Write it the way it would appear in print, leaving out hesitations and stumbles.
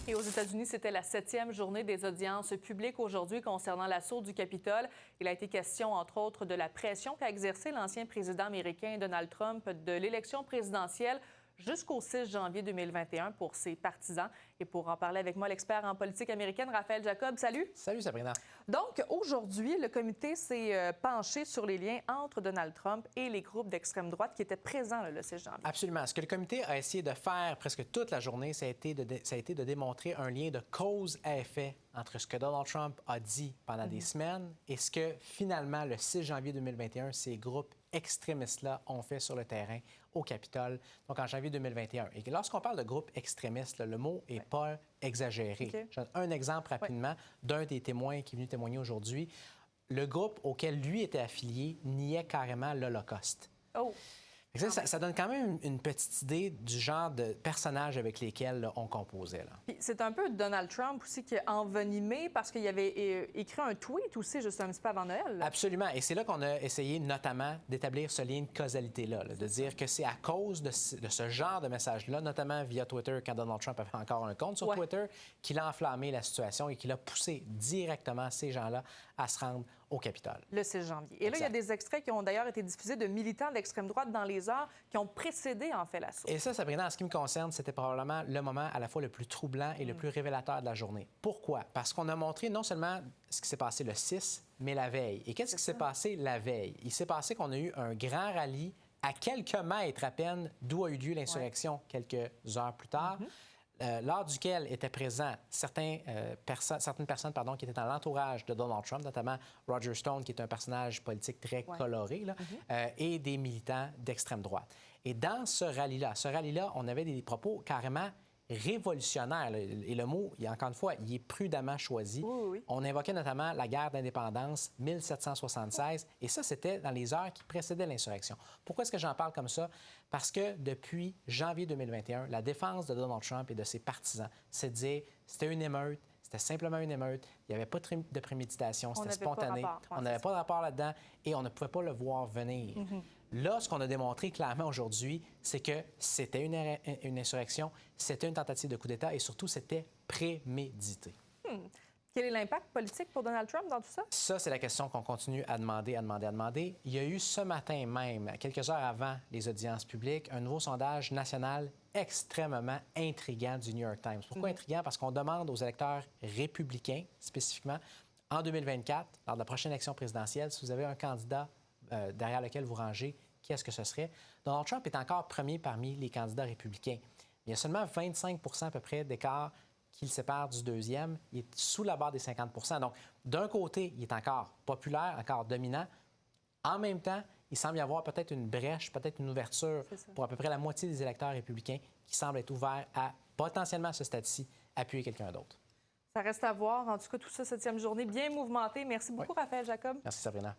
Et aux États-Unis, c'était la 7e journée des audiences publiques aujourd'hui concernant l'assaut du Capitole. Il a été question, entre autres, de la pression qu'a exercée l'ancien président américain Donald Trump de l'élection présidentielle jusqu'au 6 janvier 2021 pour ses partisans. Et pour en parler avec moi, l'expert en politique américaine, Raphaël Jacob. Salut! Salut, Sabrina. Donc, aujourd'hui, le comité s'est penché sur les liens entre Donald Trump et les groupes d'extrême droite qui étaient présents le 6 janvier. Absolument. Ce que le comité a essayé de faire presque toute la journée, ça a été de démontrer un lien de cause à effet entre ce que Donald Trump a dit pendant des semaines et ce que, finalement, le 6 janvier 2021, ces groupes extrémistes-là ont fait sur le terrain au Capitole, donc en janvier 2021. Et lorsqu'on parle de groupes extrémistes, là, le mot n'est pas exagéré. Okay. Je donne un exemple rapidement d'un des témoins qui est venu témoigner aujourd'hui. Le groupe auquel lui était affilié niait carrément l'Holocauste. Oh! Ça donne quand même une petite idée du genre de personnages avec lesquels là, on composait. C'est un peu Donald Trump aussi qui a envenimé parce qu'il avait écrit un tweet aussi juste un petit peu avant Noël. Absolument. Et c'est là qu'on a essayé notamment d'établir ce lien de causalité-là, de dire que c'est à cause de ce genre de message-là, notamment via Twitter, quand Donald Trump avait encore un compte sur Twitter, qu'il a enflammé la situation et qu'il a poussé directement ces gens-là à se rendre au Capitole. Le 6 janvier. Et là, il y a des extraits qui ont d'ailleurs été diffusés de militants d'extrême droite dans les heures qui ont précédé, en fait, l'assaut. Et ça, Sabrina, en ce qui me concerne, c'était probablement le moment à la fois le plus troublant et le plus révélateur de la journée. Pourquoi? Parce qu'on a montré non seulement ce qui s'est passé le 6, mais la veille. Et qu'est-ce qui s'est passé la veille? Il s'est passé qu'on a eu un grand rallye à quelques mètres à peine d'où a eu lieu l'insurrection quelques heures plus tard. Lors duquel étaient présents certaines personnes qui étaient dans l'entourage de Donald Trump, notamment Roger Stone, qui est un personnage politique très coloré, là, et des militants d'extrême droite. Et dans ce rallye-là, on avait des propos carrément révolutionnaire. Là. Et le mot, encore une fois, il est prudemment choisi. Oui. On invoquait notamment la guerre d'indépendance 1776, et ça, c'était dans les heures qui précédaient l'insurrection. Pourquoi est-ce que j'en parle comme ça? Parce que depuis janvier 2021, la défense de Donald Trump et de ses partisans, c'est de dire c'était une émeute, c'était simplement une émeute, il n'y avait pas de préméditation, c'était spontané, on n'avait pas de rapport là-dedans et on ne pouvait pas le voir venir. Là, ce qu'on a démontré clairement aujourd'hui, c'est que c'était une insurrection, c'était une tentative de coup d'État et surtout, c'était prémédité. Quel est l'impact politique pour Donald Trump dans tout ça? Ça, c'est la question qu'on continue à demander. Il y a eu ce matin même, quelques heures avant les audiences publiques, un nouveau sondage national extrêmement intriguant du New York Times. Pourquoi intriguant? Parce qu'on demande aux électeurs républicains, spécifiquement, en 2024, lors de la prochaine élection présidentielle, si vous avez un candidat derrière lequel vous rangez, qui est-ce que ce serait? Donald Trump est encore premier parmi les candidats républicains. Il y a seulement 25 à peu près d'écart qui le sépare du deuxième. Il est sous la barre des 50 Donc, d'un côté, il est encore populaire, encore dominant. En même temps, il semble y avoir peut-être une brèche, peut-être une ouverture pour à peu près la moitié des électeurs républicains qui semblent être ouverts à, potentiellement à ce stade-ci, appuyer quelqu'un d'autre. Ça reste à voir. En tout cas, tout ça, 7e journée bien mouvementée. Merci beaucoup, Raphaël Jacob. Merci, Sabrina.